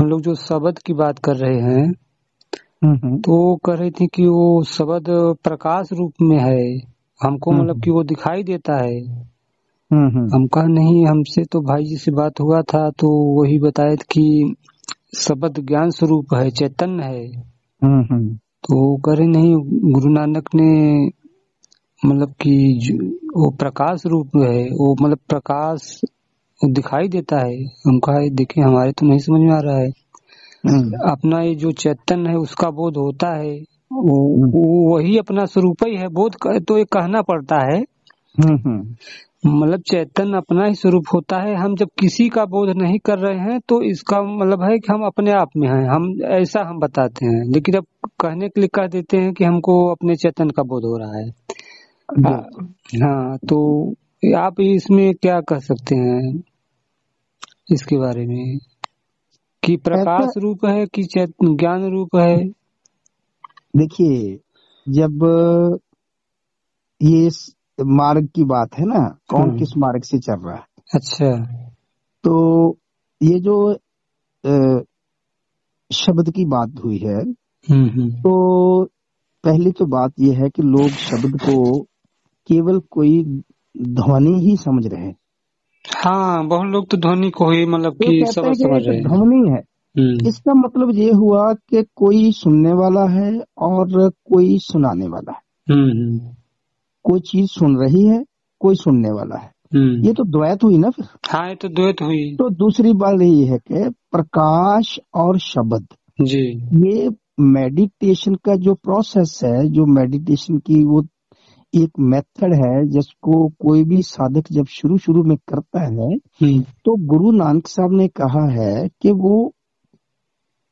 हम लोग जो शब्द की बात कर रहे हैं, तो वो कह रही थी कि वो शब्द प्रकाश रूप में है, हमको मतलब कि वो दिखाई देता है। हम कहा नहीं, हमसे तो भाई जी से बात हुआ था तो वही बताए थे कि शब्द ज्ञान स्वरूप है, चैतन्य है। तो वो कह रहे नहीं, गुरु नानक ने मतलब कि वो प्रकाश रूप है, वो मतलब प्रकाश दिखाई देता है। हम कहा देखिए, हमारे तो नहीं समझ में आ रहा है। अपना ये जो चैतन्य है उसका बोध होता है, वो वही अपना स्वरूप ही है। बोध तो ये कहना पड़ता है, मतलब चैतन्य अपना ही स्वरूप होता है। हम जब किसी का बोध नहीं कर रहे हैं तो इसका मतलब है कि हम अपने आप में हैं, हम ऐसा हम बताते हैं। लेकिन अब कहने के लिए कह देते हैं कि हमको अपने चैतन्य का बोध हो रहा है। हाँ, तो आप इसमें क्या कह सकते हैं इसके बारे में, कि प्रकाश रूप है कि ज्ञान रूप है? देखिए, जब ये मार्ग की बात है ना, कौन किस मार्ग से चल रहा है। अच्छा, तो ये जो शब्द की बात हुई है, तो पहली तो बात ये है कि लोग शब्द को केवल कोई ध्वनि ही समझ रहे हैं। हाँ, बहुत लोग तो ध्वनि को ही मतलब तो कि कहते हैं शब्द कि समझ एक रहे हैं। ध्वनि है। इसका मतलब ये हुआ कि कोई सुनने वाला है और कोई सुनाने वाला है। कोई चीज सुन रही है, कोई सुनने वाला है। ये तो द्वैत हुई ना फिर। हाँ, ये तो द्वैत हुई। तो दूसरी बात ये है कि प्रकाश और शब्द, जी, ये मेडिटेशन का जो प्रोसेस है, जो मेडिटेशन की वो एक मेथड है, जिसको कोई भी साधक जब शुरू शुरू में करता है, तो गुरु नानक साहब ने कहा है कि वो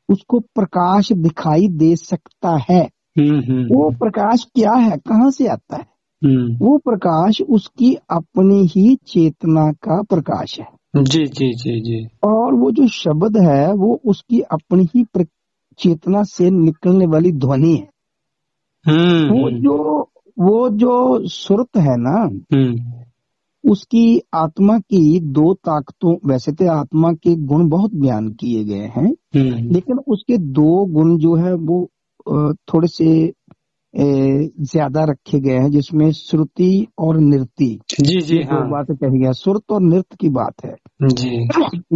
उसको प्रकाश दिखाई दे सकता है। वो प्रकाश क्या है, कहाँ से आता है? वो प्रकाश उसकी अपनी ही चेतना का प्रकाश है। जी जी जी जी। और वो जो शब्द है वो उसकी अपनी ही चेतना से निकलने वाली ध्वनि है। वो जो सुरत है ना, उसकी आत्मा की दो ताकतों, वैसे तो आत्मा के गुण बहुत बयान किए गए हैं, लेकिन उसके दो गुण जो है वो थोड़े से ज्यादा रखे गए हैं, जिसमें श्रुति और नृत्य। जी जी, ये हाँ, दो बातें कही गई, सुरत और नृत्य की बात है जी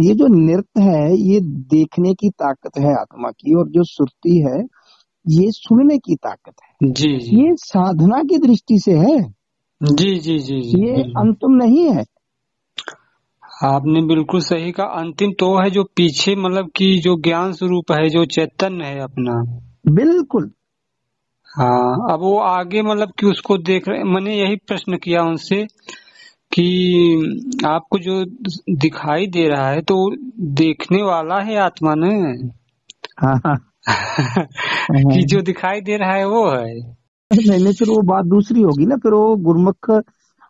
ये जो नृत्य है ये देखने की ताकत है आत्मा की, और जो श्रुति है ये सुनने की ताकत है। जी जी ये साधना की दृष्टि से है, जी जी जी जी, ये अंतिम नहीं है। आपने बिल्कुल सही कहा। अंतिम तो है जो पीछे मतलब कि जो ज्ञान स्वरूप है, जो चैतन्य है अपना। बिल्कुल। हाँ, अब वो आगे मतलब कि उसको देख रहे। मैंने यही प्रश्न किया उनसे कि आपको जो दिखाई दे रहा है तो देखने वाला है आत्मा ने। हाँ हाँ कि जो दिखाई दे रहा है वो है। नहीं, फिर वो बात दूसरी होगी ना, फिर वो गुरमुख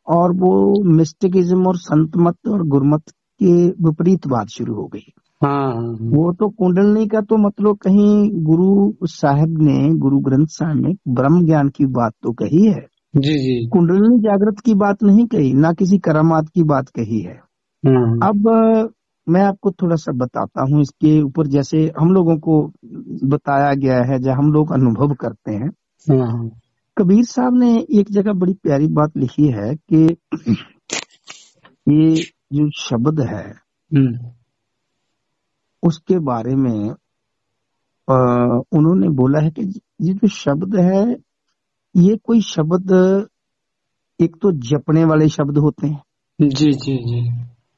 और वो मिस्टिकिज्म और संत मत और गुरमत के विपरीत बात शुरू हो गई। हाँ, वो तो कुंडलनी का तो मतलब कहीं गुरु साहब ने, गुरु ग्रंथ साहब ने ब्रह्म ज्ञान की बात तो कही है, जी जी, कुंडलनी जागृत की बात नहीं कही, ना किसी करामात की बात कही है। अब मैं आपको थोड़ा सा बताता हूँ इसके ऊपर, जैसे हम लोगों को बताया गया है, जब हम लोग अनुभव करते हैं। कबीर साहब ने एक जगह बड़ी प्यारी बात लिखी है कि ये जो शब्द है उसके बारे में उन्होंने बोला है कि ये जो शब्द है, ये कोई शब्द, एक तो जपने वाले शब्द होते हैं, जी जी जी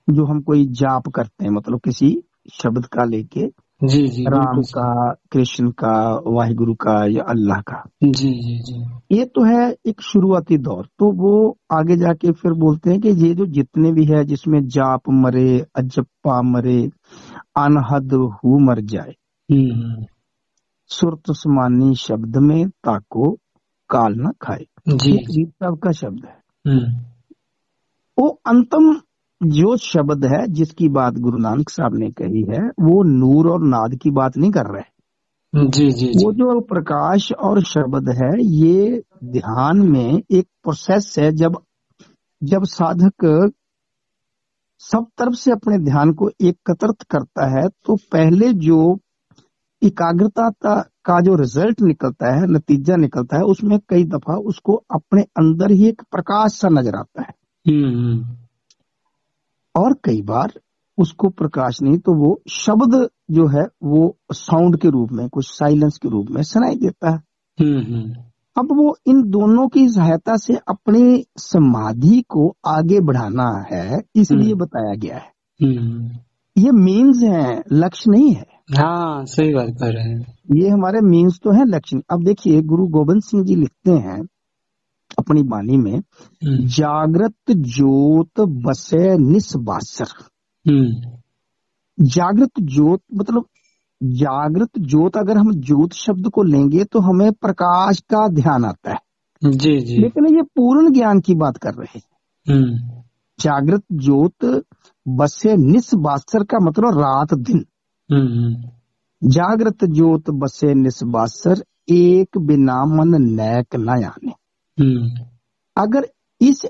जो हम कोई जाप करते हैं, मतलब किसी शब्द का लेके, जी जी, राम बिल्कुल का, कृष्ण का, वाहिगुरु का या अल्लाह का। जी जी जी, ये तो है एक शुरुआती दौर। तो वो आगे जाके फिर बोलते हैं कि ये जो जितने भी है, जिसमें जाप मरे, अजप्पा मरे, अनहद हु मर जाए, सुरत समानी शब्द में ताको काल न खाए। जी ये कबीर साहब का शब्द है। वो अंतम जो शब्द है जिसकी बात गुरु नानक साहब ने कही है, वो नूर और नाद की बात नहीं कर रहे। जी जी, वो जो प्रकाश और शब्द है, ये ध्यान में एक प्रोसेस है। जब साधक सब तरफ से अपने ध्यान को एकत्रित करता है, तो पहले जो एकाग्रता का जो रिजल्ट निकलता है, नतीजा निकलता है, उसमें कई दफा उसको अपने अंदर ही एक प्रकाश सा नजर आता है। और कई बार उसको प्रकाश नहीं तो वो शब्द जो है वो साउंड के रूप में, कुछ साइलेंस के रूप में सुनाई देता है। अब वो इन दोनों की सहायता से अपनी समाधि को आगे बढ़ाना है, इसलिए बताया गया है। ये मीन्स है, लक्ष्य नहीं है। हाँ, सही बात कर रहे हैं। ये हमारे मीन्स तो है, लक्ष्य। अब देखिए, गुरु गोविंद सिंह जी लिखते हैं अपनी वाणी में, जागृत ज्योत बसे निस्बासर। जागृत ज्योत मतलब, जागृत ज्योत, अगर हम ज्योत शब्द को लेंगे तो हमें प्रकाश का ध्यान आता है। जी जी। लेकिन ये पूर्ण ज्ञान की बात कर रहे हैं। जागृत ज्योत बसे निस्बासर का मतलब रात दिन। जागृत ज्योत बसे निस्बासर, एक बिना मन नैक न आने। अगर इस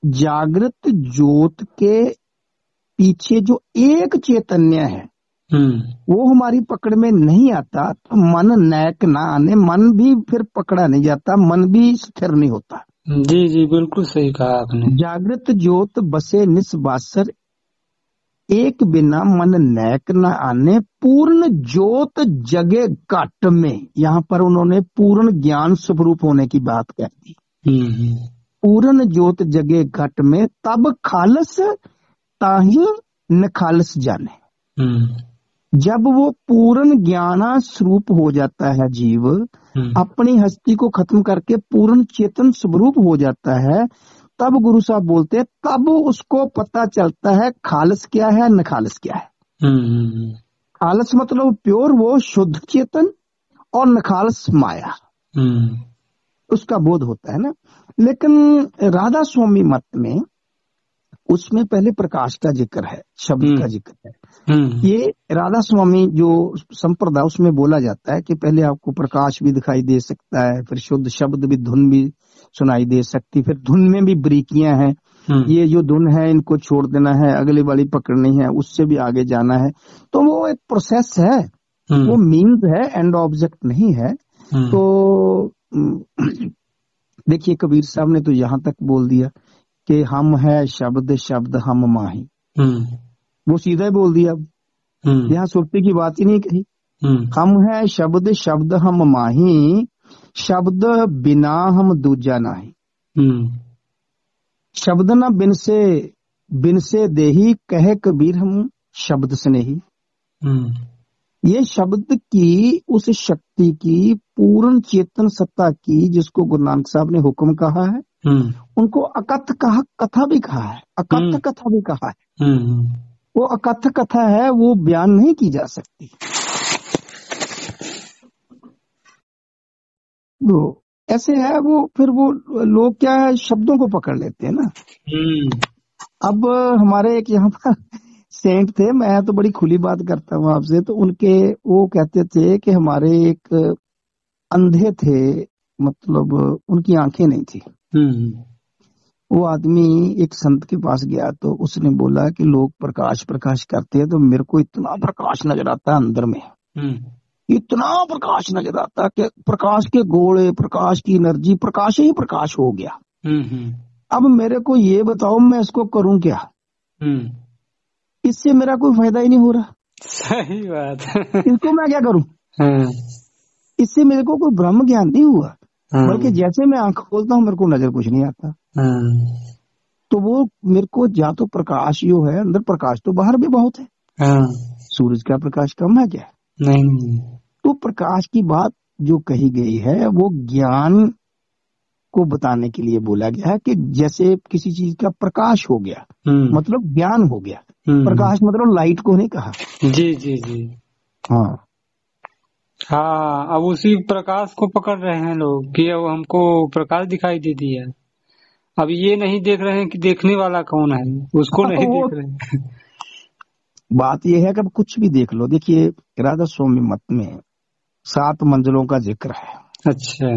जागृत ज्योत के पीछे जो एक चैतन्य है वो हमारी पकड़ में नहीं आता, तो मन नैक ना आने, मन भी फिर पकड़ा नहीं जाता, मन भी स्थिर नहीं होता। जी जी, बिल्कुल सही कहा आपने। जागृत ज्योत बसे निस्बासर, एक बिना मन नैक न आने, पूर्ण ज्योत जगे घट में। यहाँ पर उन्होंने पूर्ण ज्ञान स्वरूप होने की बात कह दी। पूर्ण ज्योत जगे घट में, तब खालस ताही न खालस जाने। जब वो पूर्ण ज्ञाना स्वरूप हो जाता है जीव, अपनी हस्ती को खत्म करके पूर्ण चेतन स्वरूप हो जाता है, तब गुरु साहब बोलते हैं, तब उसको पता चलता है खालस क्या है, न खालस क्या है। खालस मतलब प्योर, वो शुद्ध चेतन, और न खालस माया, उसका बोध होता है ना। लेकिन राधा स्वामी मत में उसमें पहले प्रकाश का जिक्र है, शब्द का जिक्र है। ये राधा स्वामी जो संप्रदाय, उसमें बोला जाता है कि पहले आपको प्रकाश भी दिखाई दे सकता है, फिर शुद्ध शब्द भी, धुन भी सुनाई दे सकती, फिर धुन में भी बारीकियां हैं। ये जो धुन है इनको छोड़ देना है, अगली वाली पकड़नी है, उससे भी आगे जाना है। तो वो एक प्रोसेस है, वो मीन्स है, एंड ऑब्जेक्ट नहीं है। तो देखिए, कबीर साहब ने तो यहाँ तक बोल दिया कि हम है शब्द, शब्द हम माही। वो सीधा ही बोल दिया, यहाँ सुरती की बात ही नहीं कही। हम है शब्द, शब्द हम माही, शब्द बिना हम दूजा नाही। शब्द न बिन से देही, कहे कबीर हम शब्द स्नेही। ये शब्द की, उस शक्ति की, पूर्ण चेतन सत्ता की, जिसको गुरु नानक साहब ने हुक्म कहा है, उनको अकथ कथा भी कहा है, अकथ कथा भी कहा है। वो अकथ कथा है, वो बयान नहीं की जा सकती। तो ऐसे है वो, फिर वो लोग क्या है, शब्दों को पकड़ लेते हैं ना। अब हमारे एक यहाँ पर सेंट थे, मैं तो बड़ी खुली बात करता हूँ आपसे, तो उनके वो कहते थे कि हमारे एक अंधे थे, मतलब उनकी आंखें नहीं थी। वो आदमी एक संत के पास गया, तो उसने बोला कि लोग प्रकाश प्रकाश करते हैं, तो मेरे को इतना प्रकाश नजर आता है अंदर में, इतना प्रकाश नजर आता कि प्रकाश के गोले, प्रकाश की एनर्जी, प्रकाश ही प्रकाश हो गया। अब मेरे को ये बताओ, मैं इसको करूं क्या? इससे मेरा कोई फायदा ही नहीं हो रहा। सही बात। इसको मैं क्या करूं? इससे मेरे को कोई ब्रह्म ज्ञान नहीं हुआ, बल्कि जैसे मैं आंख खोलता हूँ मेरे को नजर कुछ नहीं आता। तो वो मेरे को, या तो प्रकाश जो है अंदर, प्रकाश तो बाहर भी बहुत है। सूरज का प्रकाश कम है क्या? नहीं। तो प्रकाश की बात जो कही गई है वो ज्ञान को बताने के लिए बोला गया है, कि जैसे किसी चीज का प्रकाश हो गया मतलब ज्ञान हो गया। प्रकाश मतलब लाइट को नहीं कहा। जी जी जी। हाँ, अब उसी प्रकाश को पकड़ रहे हैं लोग कि अब हमको प्रकाश दिखाई दे दिया। अब ये नहीं देख रहे हैं कि देखने वाला कौन है, उसको नहीं देख रहे हैं। बात यह है कि अब कुछ भी देख लो। देखिए, राधा स्वामी मत में 7 मंजिलों का जिक्र है। अच्छा।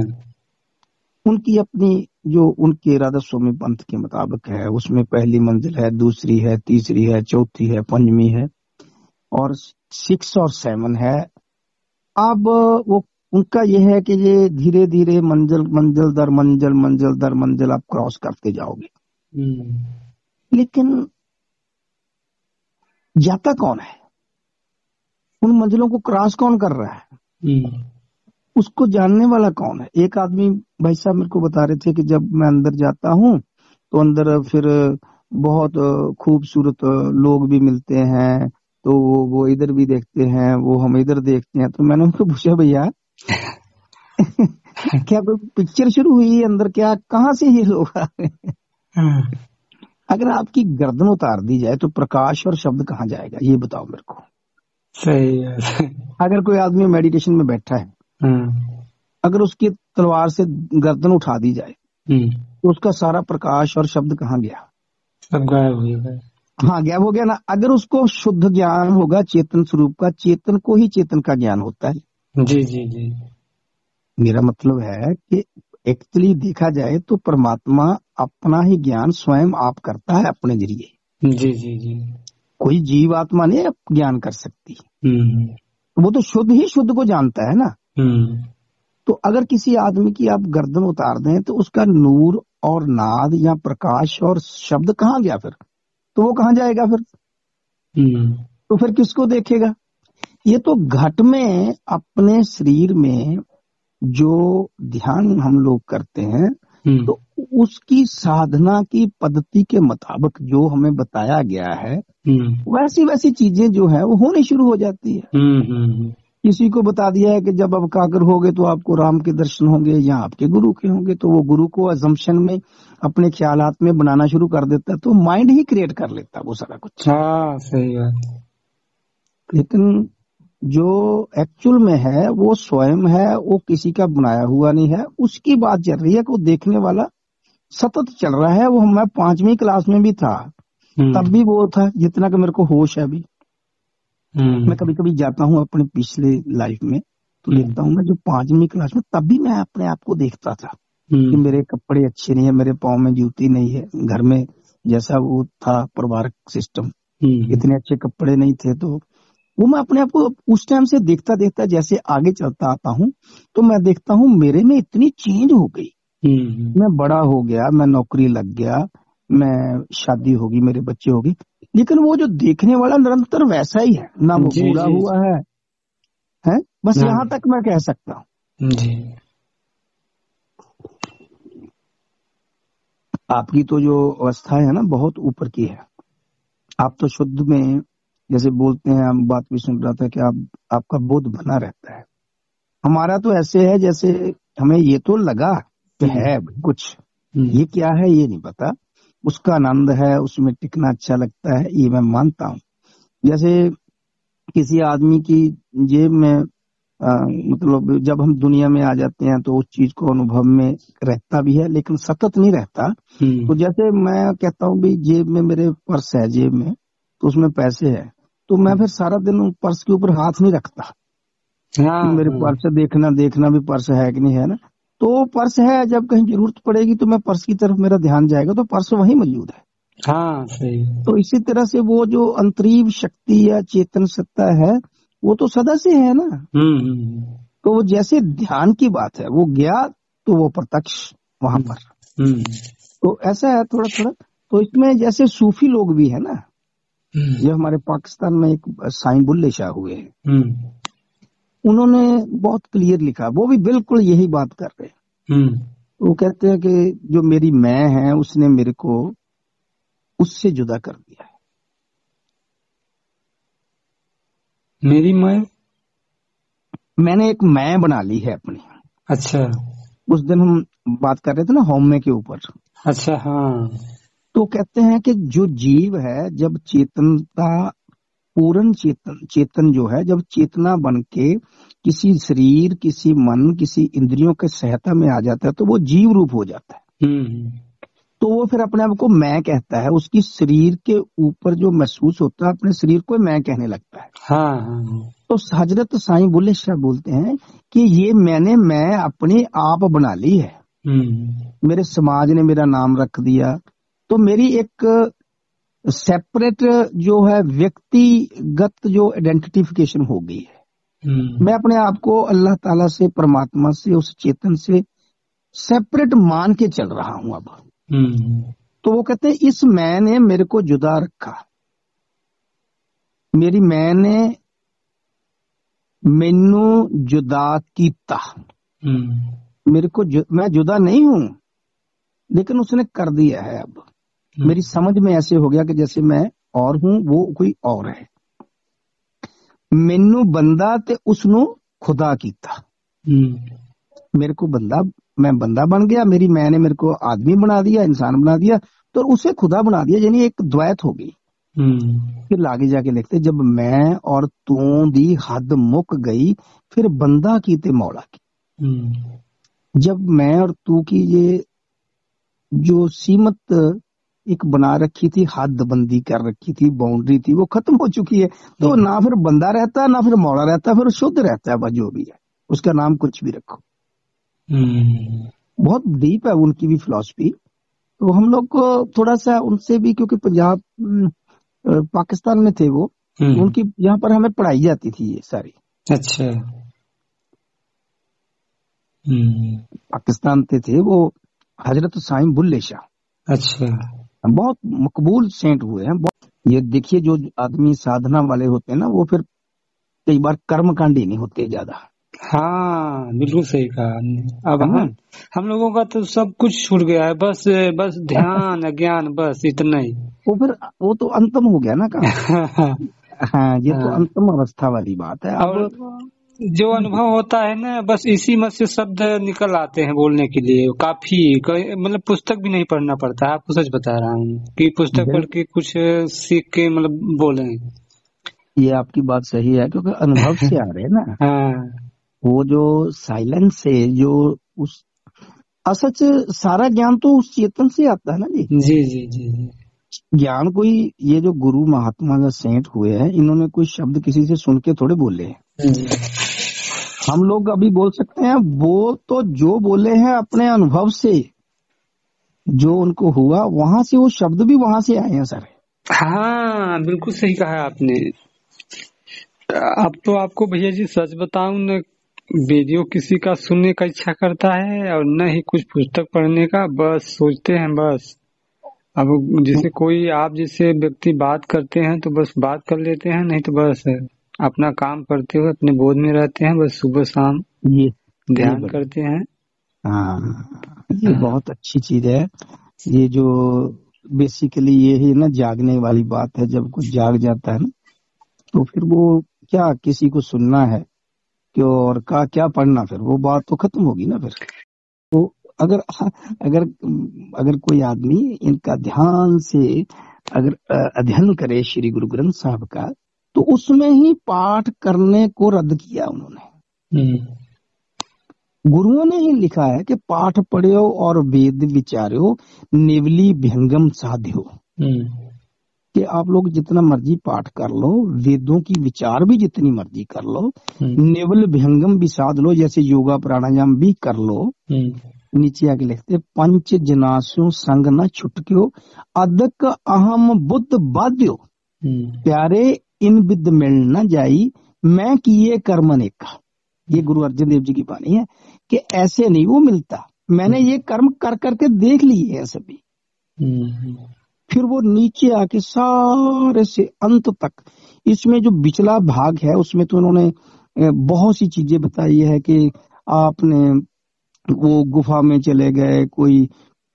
उनकी अपनी जो उनके राधा स्वामी पंथ के मुताबिक है, उसमें पहली मंजिल है, दूसरी है, तीसरी है, चौथी है, पंचमी है और 6 और 7 है। अब वो उनका यह है कि ये धीरे धीरे मंजिल मंजिल दर मंजिल मंजिल दर मंजिल आप क्रॉस करते जाओगे। लेकिन जाता कौन है? उन मंजिलों को क्रॉस कौन कर रहा है? उसको जानने वाला कौन है? एक आदमी भाई साहब मेरे को बता रहे थे कि जब मैं अंदर जाता हूँ तो अंदर फिर बहुत खूबसूरत लोग भी मिलते हैं, तो वो इधर भी देखते हैं, वो हम इधर देखते हैं। तो मैंने उनको पूछा भैया क्या कोई पिक्चर शुरू हुई है अंदर? क्या कहाँ से ये लोग आ रहे हैं? अगर आपकी गर्दन उतार दी जाए तो प्रकाश और शब्द कहाँ जाएगा, ये बताओ मेरे को। सही है। अगर कोई आदमी मेडिटेशन में बैठा है, अगर उसकी तलवार से गर्दन उठा दी जाए तो उसका सारा प्रकाश और शब्द कहाँ गया? सब गायब हो गया। हाँ, गायब हो गया ना। अगर उसको शुद्ध ज्ञान होगा चेतन स्वरूप का, चेतन को ही चेतन का ज्ञान होता है। जी जी जी। मेरा मतलब है कि एक्चुअली देखा जाए तो परमात्मा अपना ही ज्ञान स्वयं आप करता है अपने जरिए। जी जी जी। कोई जीव आत्मा नहीं ज्ञान कर सकती। वो तो शुद्ध ही शुद्ध को जानता है ना। तो अगर किसी आदमी की आप गर्दन उतार दें तो उसका नूर और नाद या प्रकाश और शब्द कहाँ गया? फिर तो वो कहाँ जाएगा? फिर तो फिर किसको देखेगा? ये तो घट में अपने शरीर में जो ध्यान हम लोग करते हैं तो उसकी साधना की पद्धति के मुताबिक जो हमें बताया गया है वैसी वैसी चीजें जो है वो होनी शुरू हो जाती है। किसी को बता दिया है कि जब आप कागर होगे तो आपको राम के दर्शन होंगे या आपके गुरु के होंगे, तो वो गुरु को अजम्पशन में अपने ख्यालात में बनाना शुरू कर देता है, तो माइंड ही क्रिएट कर लेता है वो सारा कुछ। हाँ सही बात। लेकिन जो एक्चुअल में है वो स्वयं है, वो किसी का बनाया हुआ नहीं है। उसकी बात चल रही है कि वो देखने वाला सतत चल रहा है। वो मैं 5वीं क्लास में भी था तब भी वो था जितना कि मेरे को होश है अभी। मैं कभी कभी जाता हूँ अपने पिछले लाइफ में तो देखता हूँ, मैं जो 5वीं क्लास में तब भी मैं अपने आप को देखता था कि मेरे कपड़े अच्छे नहीं है, मेरे पाँव में जूती नहीं है, घर में जैसा वो था परिवार सिस्टम इतने अच्छे कपड़े नहीं थे। तो वो मैं अपने आप को उस टाइम से देखता देखता जैसे आगे चलता आता हूँ तो मैं देखता हूँ मेरे में इतनी चेंज हो गई। मैं बड़ा हो गया, मैं नौकरी लग गया, मैं शादी होगी, मेरे बच्चे होगी, लेकिन वो जो देखने वाला निरंतर वैसा ही है ना। वो बूढ़ा हुआ है? बस यहाँ तक मैं कह सकता हूँ। आपकी तो जो अवस्था है ना बहुत ऊपर की है। आप तो शुद्ध में जैसे बोलते हैं, हम बात भी सुन रहा था कि आपका बोध बना रहता है। हमारा तो ऐसे है जैसे हमें ये तो लगा कि है कुछ, ये क्या है ये नहीं पता, उसका आनंद है, उसमें टिकना अच्छा लगता है, ये मैं मानता हूँ। जैसे किसी आदमी की जेब में मतलब जब हम दुनिया में आ जाते हैं तो उस चीज को अनुभव में रहता भी है लेकिन सतत नहीं रहता। तो जैसे मैं कहता हूँ भी जेब में मेरे पर्स है, जेब में तो उसमें पैसे है, तो मैं फिर सारा दिन पर्स के ऊपर हाथ नहीं रखता। मेरे पर्स देखना भी पर्स है कि नहीं है ना। तो पर्स है, जब कहीं जरूरत पड़ेगी तो मैं पर्स की तरफ मेरा ध्यान जाएगा तो पर्स वहीं मौजूद है। हाँ सही। तो इसी तरह से वो जो अंतरीव शक्ति या चेतन सत्ता है वो तो सदा से है ना। तो वो जैसे ध्यान की बात है, वो गया तो वो प्रत्यक्ष वहां पर। तो ऐसा है थोड़ा थोड़ा। तो इसमें जैसे सूफी लोग भी है ना, ये हमारे पाकिस्तान में एक साईं बुल्ले शाह हुए हैं, उन्होंने बहुत क्लियर लिखा, वो भी बिल्कुल यही बात कर रहे हैं। वो कहते हैं कि जो मेरी मैं है उसने मेरे को उससे जुदा कर दिया है। मेरी मैंने एक मैं बना ली है अपनी। अच्छा। उस दिन हम बात कर रहे थे ना होम में के ऊपर। अच्छा हाँ। तो कहते हैं कि जो जीव है जब चेतनता पूर्ण चेतन जो है जब चेतना बन के किसी शरीर, किसी मन, किसी इंद्रियों के सहायता में आ जाता है तो वो जीव रूप हो जाता है। तो वो फिर अपने आप को मैं कहता है, उसकी शरीर के ऊपर जो महसूस होता है अपने शरीर को मैं कहने लगता है। हाँ। तो हजरत साईं बुल्ले शाह बोलते हैं कि ये मैं अपने आप बना ली है। मेरे समाज ने मेरा नाम रख दिया, तो मेरी एक सेपरेट जो है व्यक्तिगत जो आइडेंटिफिकेशन हो गई है। मैं अपने आप को अल्लाह ताला से, परमात्मा से, उस चेतन से सेपरेट मान के चल रहा हूं अब। तो वो कहते हैं इस मैं ने मेरे को जुदा रखा, मेरी मैं ने मैनू जुदा कीता। मेरे को मैं जुदा नहीं हूं, लेकिन उसने कर दिया है। अब मेरी समझ में ऐसे हो गया कि जैसे मैं और हूं, वो कोई और है। मैनू बंदा ते उसनु खुदा कीता। मेरे को बंदा, मैं बंदा बन गया, मेरी मैं ने मेरे को आदमी बना दिया, इंसान बना दिया, तो उसे खुदा बना दिया, यानी एक द्वैत हो गई। फिर आगे जाके लिखते, जब मैं और तू दी हद मुक गई, फिर बंदा की ते मौला की। जब मैं और तू की ये जो सीमित एक बना रखी थी, हद बंदी कर रखी थी, बाउंड्री थी, वो खत्म हो चुकी है। तो ना फिर बंदा रहता, ना फिर मौला रहता, फिर शुद्ध रहता है। बस जो भी है उसका नाम कुछ भी रखो। बहुत डीप है उनकी भी फिलॉसफी। तो हम लोग को थोड़ा सा उनसे भी, क्योंकि पंजाब पाकिस्तान में थे वो, उनकी यहाँ पर हमें पढ़ाई जाती थी ये सारी। अच्छा। पाकिस्तान से थे वो, हजरत साईं बुल्ले शाह। अच्छा। बहुत मकबूल सेंट हुए हैं। ये देखिए, जो आदमी साधना वाले होते हैं ना, वो फिर कई बार कर्मकांडी नहीं होते ज्यादा। हाँ, बिल्कुल सही कहा। अब हम लोगों का तो सब कुछ छूट गया है, बस ध्यान अज्ञान, बस इतना ही। वो तो अंतम हो गया ना काम। हाँ, ये तो अंतम अवस्था वाली बात है। अब जो अनुभव होता है ना, बस इसी में से शब्द निकल आते हैं बोलने के लिए, काफी। मतलब पुस्तक भी नहीं पढ़ना पड़ता है, आपको सच बता रहा हूँ कि पुस्तक पढ़ के कुछ सीख के मतलब बोले। ये आपकी बात सही है, क्योंकि अनुभव से आ रहे हैं ना। हाँ। वो जो साइलेंस से, जो उस असच सारा ज्ञान तो उस चेतन से आता है ना जी। जी जी जी। ज्ञान कोई, ये जो गुरु महात्मा या सेंट हुए हैं, इन्होंने कोई शब्द किसी से सुन के थोड़े बोले हैं। हम लोग अभी बोल सकते हैं, वो तो जो बोले हैं अपने अनुभव से, जो उनको हुआ वहां से, वो शब्द भी वहां से आए हैं सर। हाँ, बिल्कुल सही कहा आपने। अब तो आपको भैया जी सच बताऊं न, वीडियो किसी का सुनने का इच्छा करता है और न ही कुछ पुस्तक पढ़ने का। बस सोचते हैं, बस अब जैसे कोई आप जैसे व्यक्ति बात करते हैं तो बस बात कर लेते हैं, नहीं तो बस अपना काम करते हुए अपने बोध में रहते हैं। बस सुबह शाम ये ध्यान करते हैं। हाँ, ये बहुत अच्छी चीज है। ये जो बेसिकली ये ही ना जागने वाली बात है। जब कुछ जाग जाता है ना, तो फिर वो क्या किसी को सुनना है क्यों, और क्या पढ़ना, फिर वो बात तो खत्म होगी ना। फिर तो अगर अगर अगर कोई आदमी इनका ध्यान से अगर अध्ययन करे श्री गुरु ग्रंथ साहब का, तो उसमें ही पाठ करने को रद्द किया उन्होंने। गुरुओं ने ही लिखा है कि पाठ पढ़ियो और वेद विचार्यो, निवली भंगम साध्यो। कि आप लोग जितना मर्जी पाठ कर लो, वेदों की विचार भी जितनी मर्जी कर लो, निवल भंगम भी साध लो, जैसे योगा प्राणायाम भी कर लो। नीचे आके लिखते, पंच जनासों संग न छुटक्यो, अदक अहम बुद्ध बाध्यो। प्यारे इन विद मिल न जाई, मैं किए कर्म नेका। ये गुरु अर्जन देव जी की वाणी है कि ऐसे नहीं वो मिलता, मैंने ये कर्म कर करके देख लिए हैं सभी। फिर वो नीचे आके सारे से अंत तक, इसमें जो पिछला भाग है उसमें तो उन्होंने बहुत सी चीजें बताई है कि आपने वो गुफा में चले गए, कोई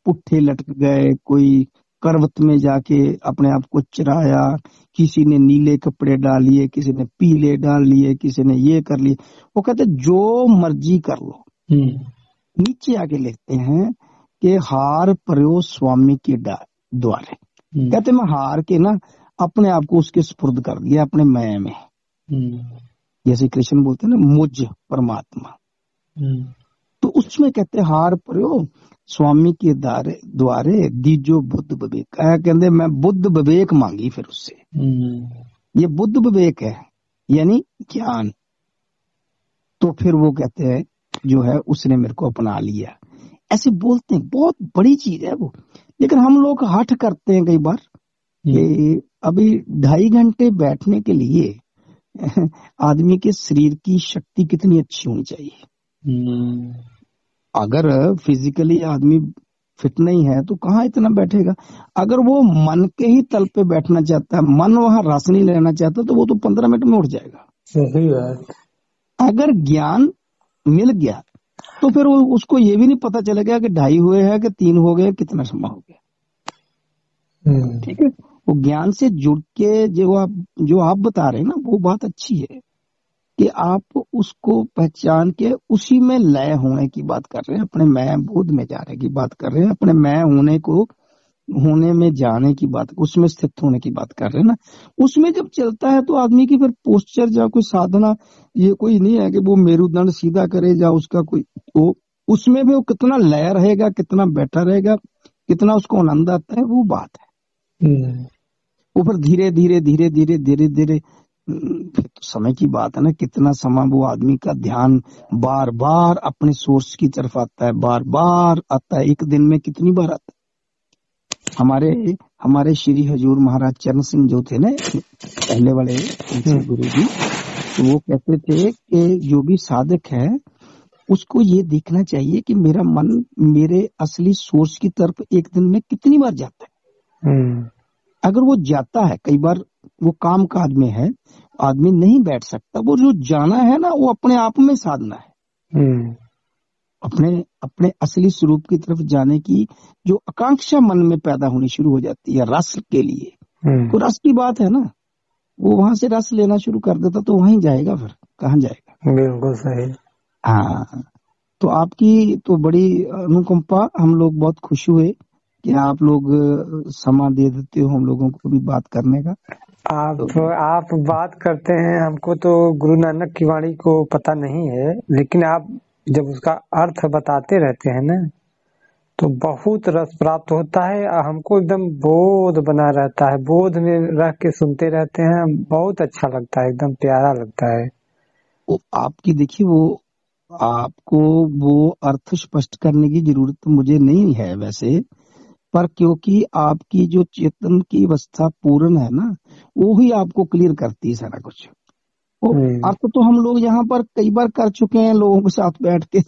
पुट्ठे लटक गए, कोई करवत में जाके अपने आप को चराया, किसी ने नीले कपड़े डाल लिए, किसी ने पीले डाल लिए, किसी ने ये कर लिए। वो कहते जो मर्जी कर लो। नीचे आके लिखते हैं कि हार पर्यो स्वामी के द्वारे। कहते मैं हार के ना अपने आप को उसके सुपुर्द कर दिया, अपने मैं में। जैसे कृष्ण बोलते हैं ना, मुझ परमात्मा। तो उसमें कहते हार पर्यो स्वामी के द्वारे दीजो बुद्ध विवेक। कहते मैं बुद्ध विवेक मांगी फिर उससे। ये बुद्ध विवेक है, यानी ज्ञान। तो फिर वो कहते हैं जो है उसने मेरे को अपना लिया। ऐसे बोलते हैं, बहुत बड़ी चीज है वो। लेकिन हम लोग हठ करते हैं कई बार कि अभी 2.5 घंटे बैठने के लिए आदमी के शरीर की शक्ति कितनी अच्छी होनी चाहिए। अगर फिजिकली आदमी फिट नहीं है तो कहाँ इतना बैठेगा। अगर वो मन के ही तल पे बैठना चाहता है, मन वहां रस नहीं लेना चाहता, तो वो तो 15 मिनट में उठ जाएगा। सही बात। अगर ज्ञान मिल गया तो फिर उसको ये भी नहीं पता चलेगा कि 2.5 हुए हैं कि 3 हो गए, कितना समय हो गया। ठीक है, वो ज्ञान से जुड़ के जो आप बता रहे हैं ना, वो बात अच्छी है कि आप उसको पहचान के उसी में लय होने की बात कर रहे हैं, अपने मैं बोध में जाने की बात कर रहे हैं, अपने मैं होने में जाने की बात, उसमें स्थित होने की बात कर रहे हैं ना। उसमें जब चलता है तो आदमी की फिर पोस्चर या कोई साधना ये कोई नहीं है कि वो मेरुदंड सीधा करे या उसका कोई वो, उसमें भी वो कितना लय रहेगा, कितना बैठा रहेगा, कितना उसको आनंद आता है, वो बात है। वो फिर धीरे धीरे धीरे धीरे धीरे धीरे फिर तो समय की बात है ना, कितना समय वो आदमी का ध्यान बार बार अपने सोर्स की तरफ आता है, बार बार आता है। एक दिन में कितनी बार आता है। हमारे श्री हजूर महाराज चरण सिंह जो थे ना पहले वाले गुरु जी, तो वो कहते थे कि जो भी साधक है उसको ये देखना चाहिए कि मेरा मन मेरे असली सोर्स की तरफ एक दिन में कितनी बार जाता है। अगर वो जाता है, कई बार वो काम काज में है, आदमी नहीं बैठ सकता, वो जो जाना है ना वो अपने आप में साधना है। अपने असली स्वरूप की तरफ जाने की जो आकांक्षा मन में पैदा होनी शुरू हो जाती है रस के लिए, तो रस की बात है ना, वो वहां से रस लेना शुरू कर देता तो वहीं जाएगा, फिर कहाँ जाएगा। बिल्कुल सही। हाँ, तो आपकी तो बड़ी अनुकंपा, हम लोग बहुत खुश हुए कि आप लोग समय दे देते हो हम लोगों को भी बात करने का। आप बात करते हैं, हमको तो गुरु नानक की वाणी को पता नहीं है, लेकिन आप जब उसका अर्थ बताते रहते हैं ना तो बहुत रस प्राप्त होता है, हमको एकदम बोध बना रहता है, बोध में रह के सुनते रहते हैं, बहुत अच्छा लगता है, एकदम प्यारा लगता है। वो आपकी देखिए, वो आपको वो अर्थ स्पष्ट करने की जरूरत मुझे नहीं है वैसे, पर क्योंकि आपकी जो चेतन की अवस्था पूर्ण है ना, वो ही आपको क्लियर करती है सारा कुछ। वो अर्थ तो हम लोग यहाँ पर कई बार कर चुके हैं लोगों के साथ बैठ के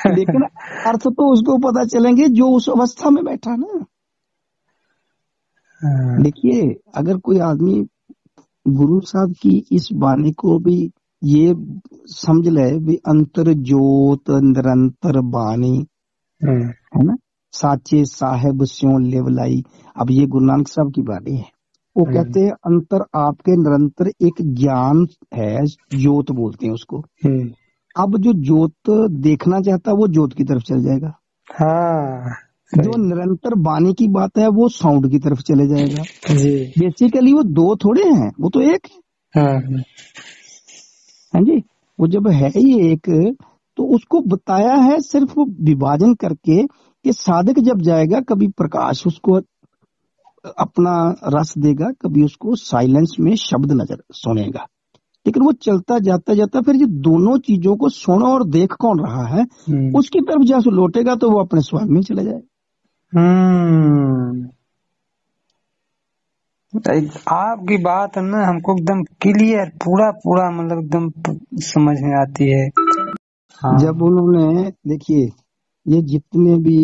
लेकिन अर्थ तो उसको पता चलेंगे जो उस अवस्था में बैठा ना। देखिए, अगर कोई आदमी गुरु साहब की इस वाणी को भी ये समझ ले भी अंतर ज्योत निरंतर बानी है ना, साचे साहेब स्यों लेवलाई। अब ये गुरु नानक साहब की वाणी है, वो कहते हैं अंतर आपके निरंतर एक ज्ञान है, ज्योत बोलते हैं उसको। अब जो ज्योत देखना चाहता है वो ज्योत की तरफ चल जाएगा। हाँ, जो निरंतर बानी की बात है वो साउंड की तरफ चले जाएगा। बेसिकली वो दो थोड़े हैं, वो तो एक है। हाँ जी, वो जब है ही एक तो उसको बताया है सिर्फ विभाजन करके कि साधक जब जाएगा कभी प्रकाश उसको अपना रस देगा, कभी उसको साइलेंस में शब्द नजर सुनेगा। लेकिन वो चलता जाता जाता फिर ये दोनों चीजों को सुन और देख कौन रहा है उसकी तरफ जैसे लौटेगा तो वो अपने स्वामी में चले जाएगा। आपकी बात है ना हमको एकदम क्लियर पूरा मतलब एकदम समझ में आती है। हाँ। जब उन्होंने देखिए ये जितने भी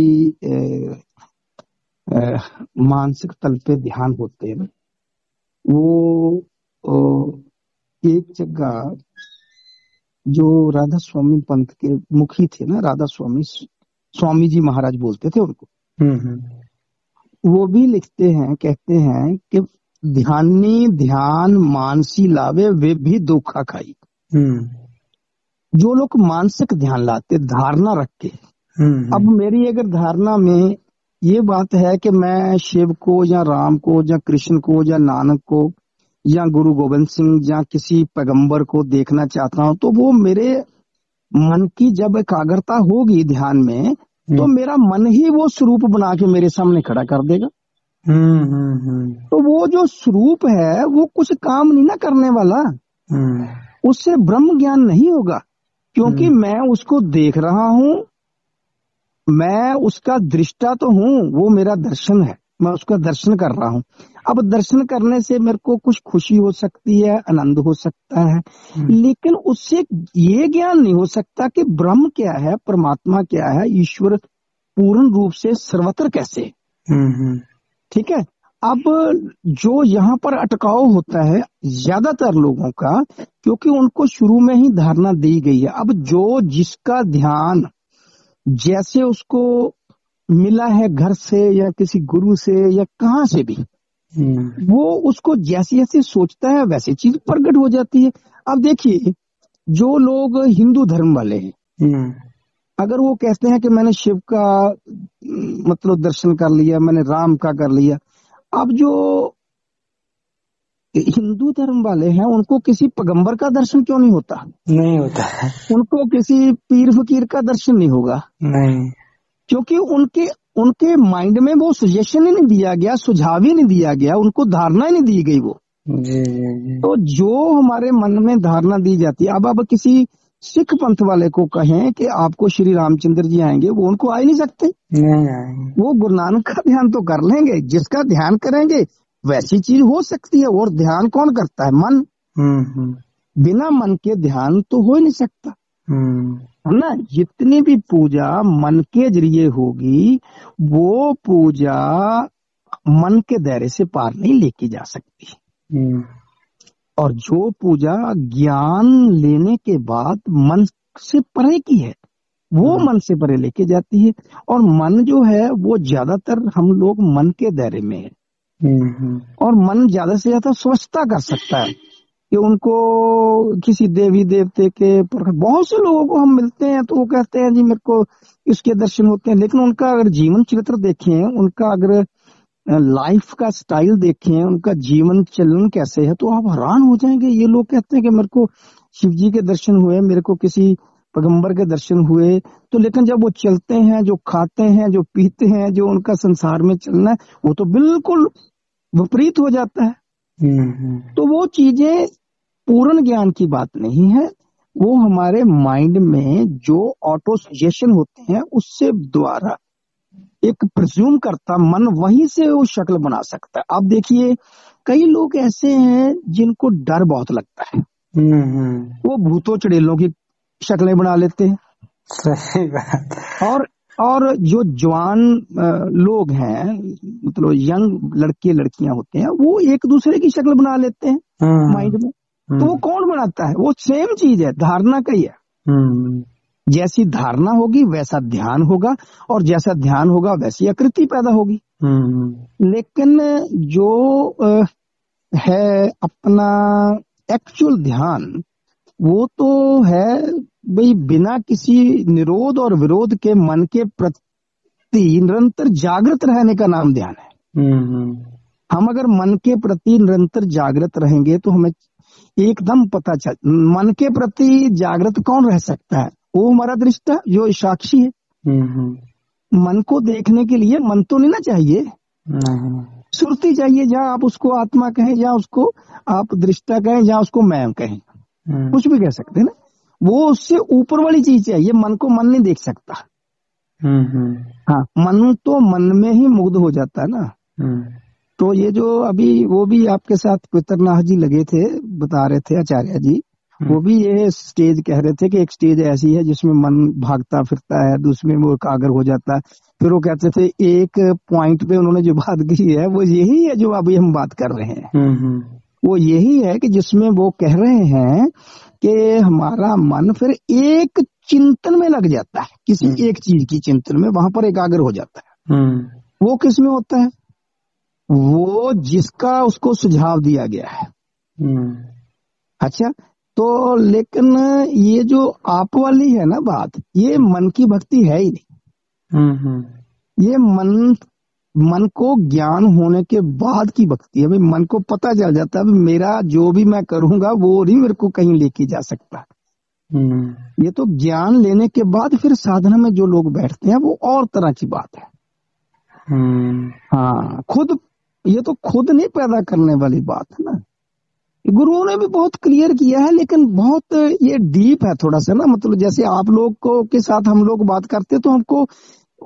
मानसिक तल पे ध्यान होते हैं ना, वो एक जगह जो राधा स्वामी पंथ के मुखी थे ना, राधा स्वामी जी महाराज बोलते थे उनको, वो भी लिखते हैं, कहते हैं कि ध्यानी ध्यान मानसी लावे वे भी धोखा खाई। जो लोग मानसिक ध्यान लाते धारणा रख के, अब मेरी अगर धारणा में ये बात है कि मैं शिव को या राम को या कृष्ण को या नानक को या गुरु गोविंद सिंह या किसी पैगंबर को देखना चाहता हूं, तो वो मेरे मन की जब एकाग्रता होगी ध्यान में तो मेरा मन ही वो स्वरूप बना के मेरे सामने खड़ा कर देगा। तो वो जो स्वरूप है वो कुछ काम नहीं ना करने वाला, उससे ब्रह्म ज्ञान नहीं होगा, क्योंकि मैं उसको देख रहा हूं, मैं उसका दृष्टा तो हूँ, वो मेरा दर्शन है, मैं उसका दर्शन कर रहा हूँ। अब दर्शन करने से मेरे को कुछ खुशी हो सकती है, आनंद हो सकता है, लेकिन उससे ये ज्ञान नहीं हो सकता कि ब्रह्म क्या है, परमात्मा क्या है, ईश्वर पूर्ण रूप से सर्वत्र कैसे। ठीक है। अब जो यहाँ पर अटकाव होता है ज्यादातर लोगों का, क्योंकि उनको शुरू में ही धारणा दी गई है। अब जो जिसका ध्यान जैसे उसको मिला है घर से या किसी गुरु से या कहाँ से भी, वो उसको जैसे जैसे सोचता है वैसे चीज प्रकट हो जाती है। अब देखिए, जो लोग हिंदू धर्म वाले हैं, अगर वो कहते हैं कि मैंने शिव का मतलब दर्शन कर लिया, मैंने राम का कर लिया, अब जो हिंदू धर्म वाले हैं उनको किसी पैगंबर का दर्शन क्यों नहीं होता? नहीं होता है। उनको किसी पीर फकीर का दर्शन नहीं होगा? नहीं, क्योंकि उनके माइंड में वो सजेशन ही नहीं दिया गया, सुझाव ही नहीं दिया गया, उनको धारणा ही नहीं दी गई वो। जी। तो जो हमारे मन में धारणा दी जाती है, अब किसी सिख पंथ वाले को कहें कि आपको श्री रामचंद्र जी आएंगे, वो उनको आ ही नहीं सकते। नहीं आएंगे। वो गुरु नानक का ध्यान तो कर लेंगे, जिसका ध्यान करेंगे वैसी चीज हो सकती है। और ध्यान कौन करता है? मन। बिना मन के ध्यान तो हो ही नहीं सकता, है ना। जितनी भी पूजा मन के जरिए होगी, वो पूजा मन के दायरे से पार नहीं लेके जा सकती। और जो पूजा ज्ञान लेने के बाद मन से परे की है, वो मन से परे लेके जाती है। और मन जो है वो ज्यादातर हम लोग मन के दायरे में है, और मन ज्यादा से ज्यादा स्वच्छता कर सकता है कि उनको किसी देवी देवते के बहुत से लोगों को हम मिलते हैं तो वो कहते हैं जी मेरे को इसके दर्शन होते हैं, लेकिन उनका अगर जीवन चरित्र देखें, उनका अगर लाइफ का स्टाइल देखें, उनका जीवन चलन कैसे है, तो आप हैरान हो जाएंगे। ये लोग कहते हैं कि मेरे को शिव जी के दर्शन हुए, मेरे को किसी पैगंबर के दर्शन हुए, तो लेकिन जब वो चलते हैं, जो खाते हैं, जो पीते हैं, जो उनका संसार में चलना है, वो तो बिल्कुल विपरीत हो जाता है। तो वो चीजें पूर्ण ज्ञान की बात नहीं है, वो हमारे माइंड में जो ऑटो सजेशन होते हैं उससे द्वारा एक प्रिज्यूम करता मन वहीं से वो शक्ल बना सकता है। अब देखिए, कई लोग ऐसे हैं जिनको डर बहुत लगता है, वो भूतों चुड़ैलों की शक्लें बना लेते हैं। सही बात। और जो जवान लोग हैं, मतलब यंग लड़के लड़कियां होते हैं, वो एक दूसरे की शक्ल बना लेते हैं माइंड में। तो वो कौन बनाता है? वो सेम चीज है, धारणा का ही है। जैसी धारणा होगी वैसा ध्यान होगा, और जैसा ध्यान होगा वैसी आकृति पैदा होगी। लेकिन जो है अपना एक्चुअल ध्यान, वो तो है भाई बिना किसी निरोध और विरोध के मन के प्रति निरंतर जागृत रहने का नाम ध्यान है। हम अगर मन के प्रति निरंतर जागृत रहेंगे तो हमें एकदम पता चल, मन के प्रति जागृत कौन रह सकता है? वो हमारा दृष्टा जो साक्षी है। मन को देखने के लिए मन तो नहीं ना चाहिए, सुरती चाहिए, जहाँ आप उसको आत्मा कहें, या उसको आप दृष्टा कहें, या उसको मैं कहें, कुछ भी कह सकते हैं ना। वो उससे ऊपर वाली चीज चाहिए, मन को मन नहीं देख सकता। हाँ, मन तो मन में ही मुग्ध हो जाता है ना। तो ये जो अभी वो भी आपके साथ पितरनाथ जी लगे थे, बता रहे थे आचार्य जी, वो भी ये स्टेज कह रहे थे कि एक स्टेज ऐसी है जिसमें मन भागता फिरता है, दूसरे में वो एकाग्र हो जाता है। फिर वो कहते थे एक पॉइंट पे उन्होंने जो बात की है वो यही है जो अभी हम बात कर रहे हैं। वो यही है कि जिसमें वो कह रहे हैं कि हमारा मन फिर एक चिंतन में लग जाता है, किसी एक चीज की चिंतन में, वहां पर एकाग्र हो जाता है। वो किस में होता है? वो जिसका उसको सुझाव दिया गया है। अच्छा, तो लेकिन ये जो आप वाली है ना बात, ये मन की भक्ति है ही नहीं। ये मन को ज्ञान होने के बाद की भक्ति है। भाई मन को पता चल जाता है मेरा जो भी मैं करूंगा वो नहीं मेरे को कहीं लेके जा सकता। ये तो ज्ञान लेने के बाद फिर साधना में जो लोग बैठते हैं वो और तरह की बात है। हाँ, ये तो खुद नहीं पैदा करने वाली बात है ना। गुरुओं ने भी बहुत क्लियर किया है, लेकिन बहुत ये डीप है थोड़ा सा ना। मतलब जैसे आप लोग को के साथ हम लोग बात करते तो हमको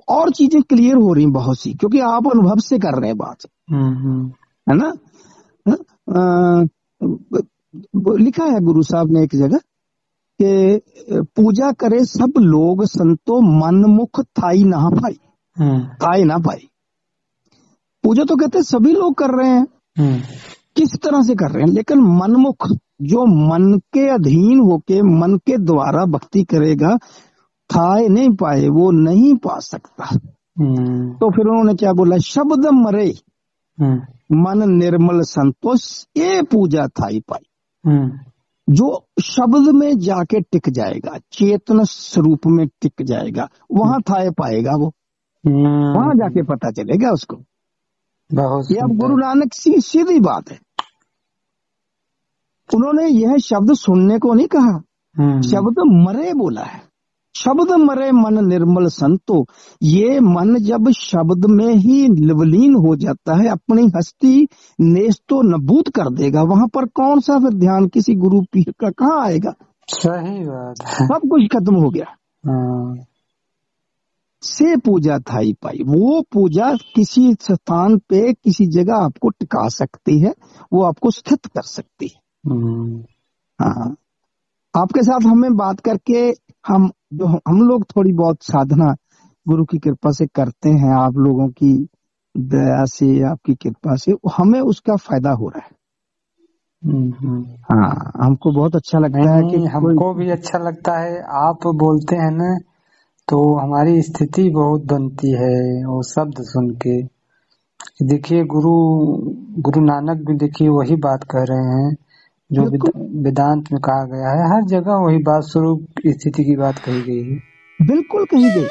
और चीजें क्लियर हो रही बहुत सी, क्योंकि आप अनुभव से कर रहे हैं बात, है ना। लिखा है गुरु साहब ने एक जगह कि पूजा करे सब लोग संतो मनमुख थाई ना पाई, थाई ना पाई। पूजा तो कहते सभी लोग कर रहे हैं, किस तरह से कर रहे हैं, लेकिन मनमुख जो मन के अधीन होके मन के द्वारा भक्ति करेगा, थाए नहीं पाए, वो नहीं पा सकता। तो फिर उन्होंने क्या बोला, शब्द मरे मन निर्मल संतोष, ये पूजा थाई पाई। जो शब्द में जाके टिक जाएगा, चेतन स्वरूप में टिक जाएगा, वहां थाए पाएगा वो, वहां जाके पता चलेगा उसको। ये अब गुरु नानक सीधी बात है। उन्होंने यह शब्द सुनने को नहीं कहा, शब्द मरे बोला है। शब्द मरे मन निर्मल संतो, ये मन जब शब्द में ही लवलीन हो जाता है, अपनी हस्ती नेस्तो नबूत कर देगा, वहां पर कौन सा फिर ध्यान किसी गुरु पीर का कहाँ आएगा। सही बात है, सब कुछ खत्म हो गया। से पूजा थाई पाई, वो पूजा किसी स्थान पे किसी जगह आपको टिका सकती है, वो आपको स्थित कर सकती है। हाँ, आपके साथ हमें बात करके हम लोग थोड़ी बहुत साधना गुरु की कृपा से करते हैं, आप लोगों की दया से, आपकी कृपा से हमें उसका फायदा हो रहा है। हाँ, हमको बहुत अच्छा लगता है कि हमको भी अच्छा लगता है। आप बोलते हैं ना तो हमारी स्थिति बहुत बनती है वो शब्द सुन के। देखिए गुरु नानक भी देखिए वही बात कह रहे हैं जो वेदांत में कहा गया है, हर जगह वही बात, स्वरूप स्थिति की बात कही गई है। बिल्कुल कही गई।